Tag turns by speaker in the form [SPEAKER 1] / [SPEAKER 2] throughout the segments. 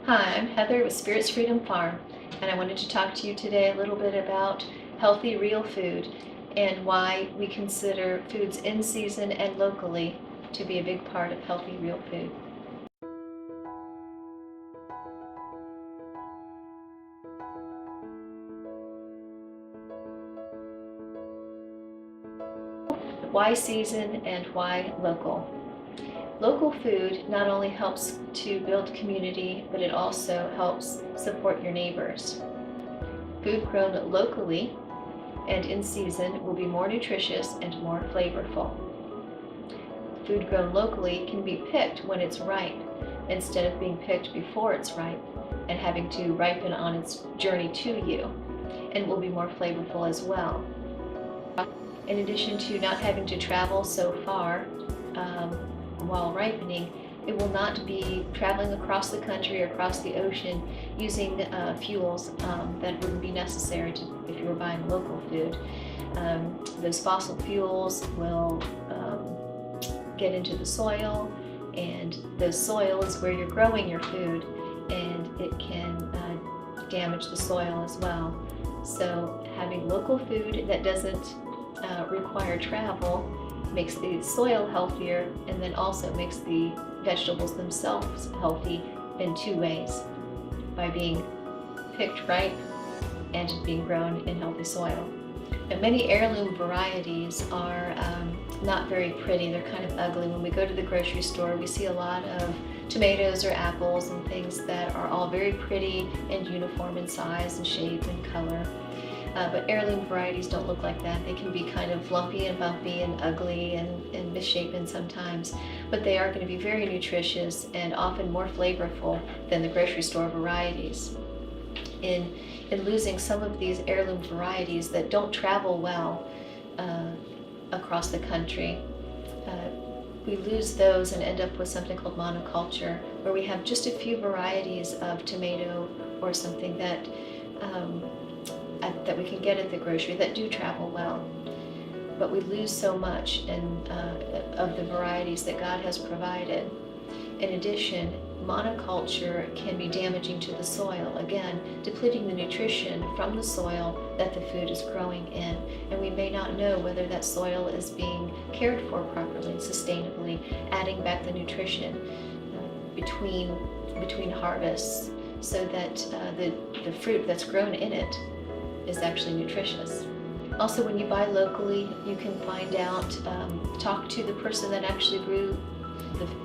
[SPEAKER 1] Hi, I'm Heather with Spirits Freedom Farm, and I wanted to talk to you today a little bit about healthy, real food and why we consider foods in season and locally to be a big part of healthy, real food. Why season and why local? Local food not only helps to build community, but it also helps support your neighbors. Food grown locally and in season will be more nutritious and more flavorful. Food grown locally can be picked when it's ripe instead of being picked before it's ripe and having to ripen on its journey to you, and will be more flavorful as well. In addition to not having to travel so far while ripening, it will not be traveling across the country or across the ocean using fuels that wouldn't be necessary if you were buying local food. Those fossil fuels will get into the soil, and the soil is where you're growing your food, and it can damage the soil as well. So having local food that doesn't require travel makes the soil healthier, and then also makes the vegetables themselves healthy in two ways: by being picked ripe and being grown in healthy soil. And many heirloom varieties are not very pretty. They're kind of ugly. When we go to the grocery store, we see a lot of tomatoes or apples and things that are all very pretty and uniform in size and shape and color. But heirloom varieties don't look like that. They can be kind of lumpy and bumpy and ugly and misshapen sometimes, but they are going to be very nutritious and often more flavorful than the grocery store varieties. In losing some of these heirloom varieties that don't travel well across the country, we lose those and end up with something called monoculture, where we have just a few varieties of tomato or something that we can get at the grocery that do travel well. But we lose so much of the varieties that God has provided. In addition, monoculture can be damaging to the soil, again, depleting the nutrition from the soil that the food is growing in. And we may not know whether that soil is being cared for properly and sustainably, adding back the nutrition between harvests, so that the fruit that's grown in it is actually nutritious. Also, when you buy locally, you can find out, talk to the person that actually grew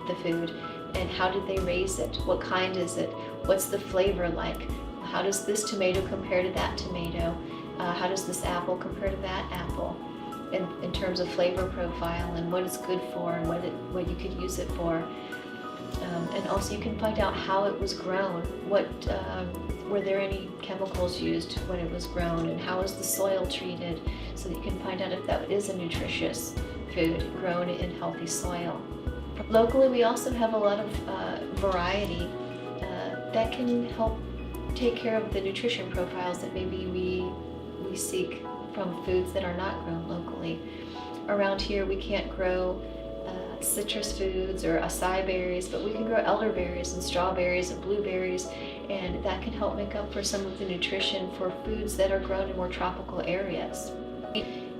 [SPEAKER 1] the food, and how did they raise it? What kind is it? What's the flavor like? How does this tomato compare to that tomato? How does this apple compare to that apple? In terms of flavor profile, and what it's good for, and what you could use it for. And also you can find out how it was grown. Were there any chemicals used when it was grown, and how is the soil treated, so that you can find out if that is a nutritious food grown in healthy soil. Locally, we also have a lot of variety that can help take care of the nutrition profiles that maybe we seek from foods that are not grown locally. Around here, we can't grow citrus foods or acai berries, but we can grow elderberries and strawberries and blueberries, and that can help make up for some of the nutrition for foods that are grown in more tropical areas.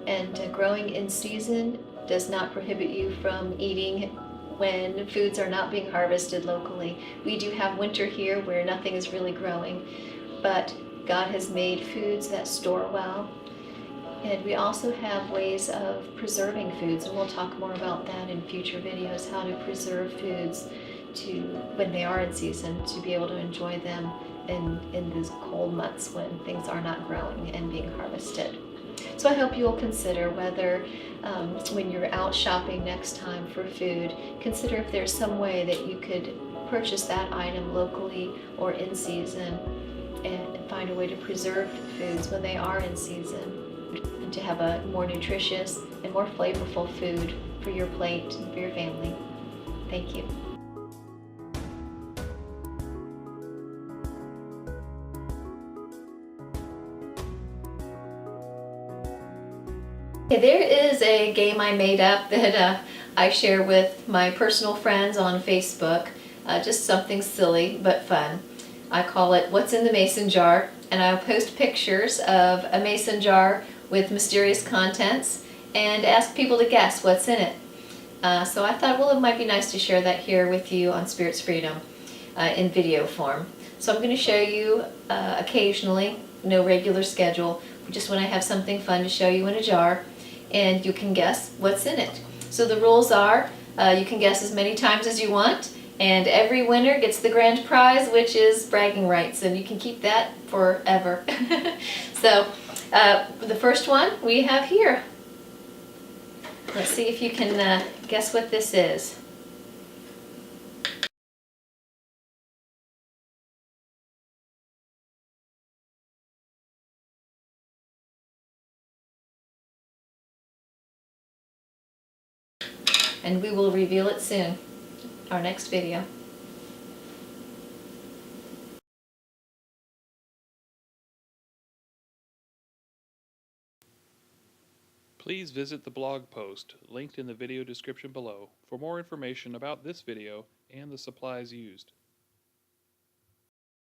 [SPEAKER 1] And growing in season does not prohibit you from eating when foods are not being harvested locally. We do have winter here where nothing is really growing, but God has made foods that store well. And we also have ways of preserving foods, and we'll talk more about that in future videos, how to preserve foods when they are in season, to be able to enjoy them in these cold months when things are not growing and being harvested. So I hope you will consider whether, when you're out shopping next time for food, consider if there's some way that you could purchase that item locally or in season, and find a way to preserve foods when they are in season, and to have a more nutritious and more flavorful food for your plate and for your family. Thank you. There is a game I made up that I share with my personal friends on Facebook, just something silly but fun. I call it What's in the Mason Jar, and I'll post pictures of a mason jar with mysterious contents and ask people to guess what's in it. So I thought, well, it might be nice to share that here with you on Spirits Freedom in video form. So I'm going to show you occasionally, no regular schedule, just when I have something fun to show you in a jar, and you can guess what's in it. So the rules are, you can guess as many times as you want, and every winner gets the grand prize, which is bragging rights, and you can keep that forever. So the first one we have here. Let's see if you can guess what this is. And we will reveal it soon, our next video.
[SPEAKER 2] Please visit the blog post linked in the video description below for more information about this video and the supplies used.